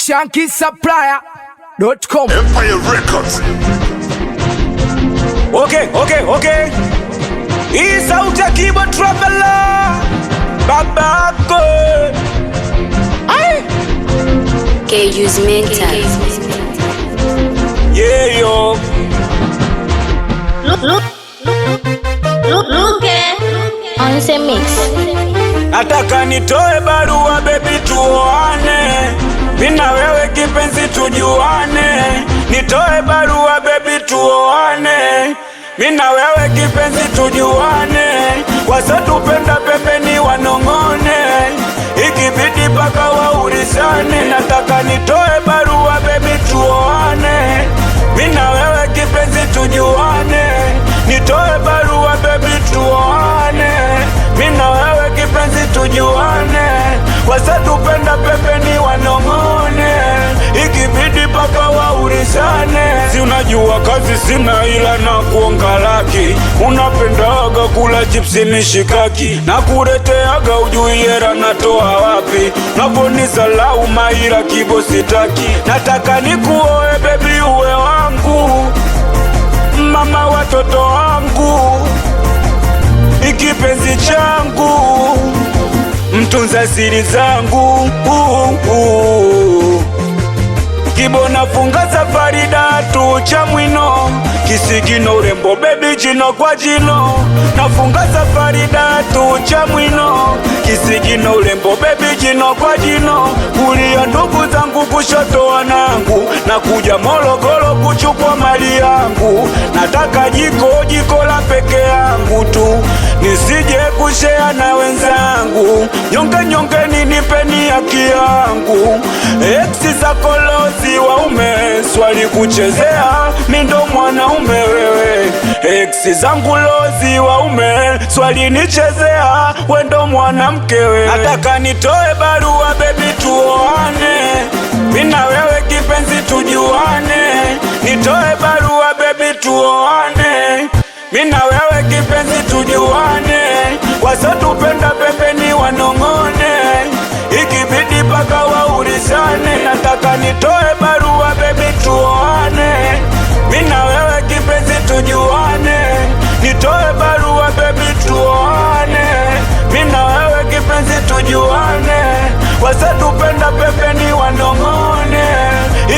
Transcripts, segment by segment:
ShankySupplier.com. Empire Records. Okay. Hii sauti ya keyboard traveler babako. Ay! KU's mental. Yeah yo. Look on the mix. Nataka nitoe barua baby tuoane. Mina wewe kipenzi tujuane. Nitoe barua baby tuoane. Mina wewe kipenzi tujuane. Wasatupenda pembeni wanongone. Ikibidi paka waurizane. Nataka nitoe barua baby tuoane. Mina wewe kipenzi tujuane. Nitoe barua baby tuoane. Mina wewe kipenzi tujuane. Wasatupenda pembeni wanongone. Ikibidi paka waurizane. Si unajua kazi sina ila na kuonga laki. Unapendaga kula chipsi mishikaki. Na kureteaga ujui hera natoa wapi. Naponisalau maira kibo sitaki. Nataka nikuoe baby uwe wangu. Mama watoto wangu. Ikipenzi changu. Mtunza siri zangu. Kibo nafunga safari datu cha mwino. Kisigino urembo baby jino kwa jino. Nafunga safari datu cha mwino. Kisigino urembo baby jino kwa jino. Kulia ndugu zangu kushoto wanangu. Na kuja Morogoro kuchukua mali yangu. Nataka jiko la peke yangu tu. Nisije kushare na wenzangu. Nyonge ninipeni haki yangu. Eksi za kolozi waume swali kuchezea. Mindo mwanaume wewe. Eksi zangu lozi waume swali nichezea. Wendo mwanamke wewe. Nataka nitoe barua baby tuoane. Mina wewe kipenzi tujuane. Nitoe barua baby tuoane. Mina wewe kipenzi tujuane. Wasatupenda pembeni wanongone. Ikibidi paka waurizane. Nataka nitoe barua baby tuoane. Mina wewe kipenzi tujuane. Nitoe barua baby tuoane. Mina wewe kipenzi tujuane. Wasatupenda pembeni wanongone.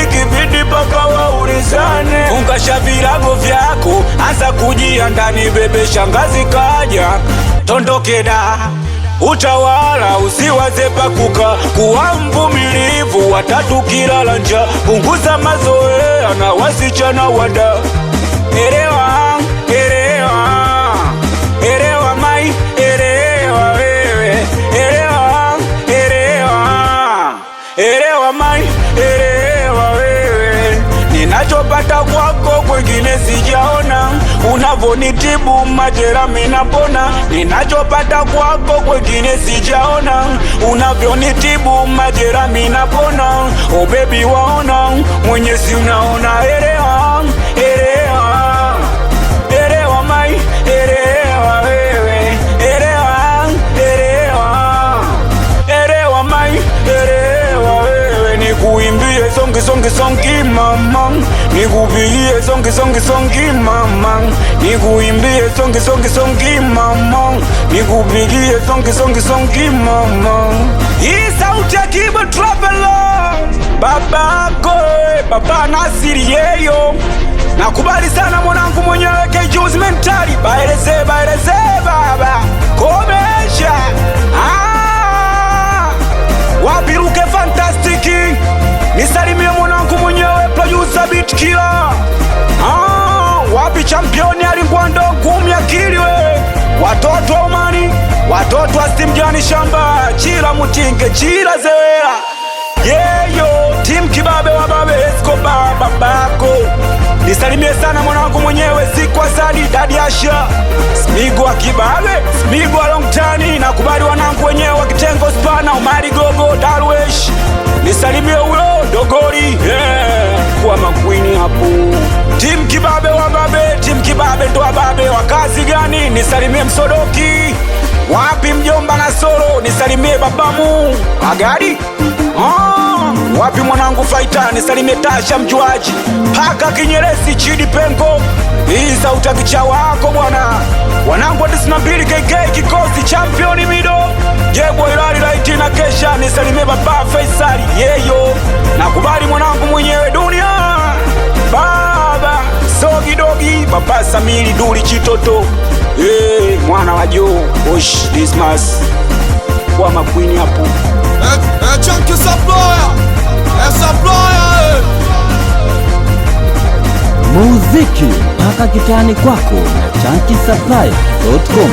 Ikibidi paka waurizane. Fungasha virago vyako. Anza kujia ndani bebe shangazi kaja. Tondokeda utawala usiwaze pakuka. Kuwa mvumilivu watatu kilala njaa. Punguza mazoea na wasichana wada. Elewa mai, elewa wewe. Elewa mai, elewa wewe. Ninachopata kwako kwengine sijaona. Unavonitibu majera minapona. Ninachopata kwako kwengine sijaona. Unavyonitibu majera minapona. Oh baby waona, Mwenyezi unaona. Elewa mai, elewa wewe. Elewa mai, elewa wewe. Nikuimbie songi mama. Nikupigie songi mama. Nikuimbie songi mama. Nikupigie songi mama. Hii sauti ya keyboard traveler babako, baba Nasiri yeyo. Nakubali sana mwanangu mwenyewe KU's mentali. Baeleze baba komesha. Wabiruke fantastiki. Nisalimie mwanangu mwenyewe producer beat killer. Wapi championi alingwando ngumi akili we. Watoto wa umani, watoto wa stimjani shamba. Chila mutinge, chila zewela. Yeyo, team kibabe wa babe Escobar babako. Nisalimie sana mwanangu mwenyewe Sikwa Sadi Daddy Asha. Smigo wa kibabe, Smigo wa Longtani. Nakubali wanangu wenyewe wa kitengo Spana, Umari Gogo, Darwesh. Nisalimie ulo Dogori, kwa makwini hapo. Team kibabe wa babe, team kibabe ndo wa babe. Wakazi gani? Nisalimie Msodoki. Wapi mjomba na solo? Nisalimie babamu Agari. Wapi mwanangu Faitani Salime Tasha mjuaji Paka Kinyeresi Chidi Pengo. Hii sauti ya kicha wako bwana. Wanangu 92 KK kikosi championi mido. Jebo Ilali Laiti na Kesha ni Salime Baba Faisali yeyo. Nakubali mwanangu mwenyewe dunia. Baba Sogi Dogi Baba Samili Duli Chitoto. Mwana wa Joe Osh Dismas kwa makwini hapo. Chunky Supplier, Supplier. Muziki mpaka kitani kwako na chunkysupplier.com.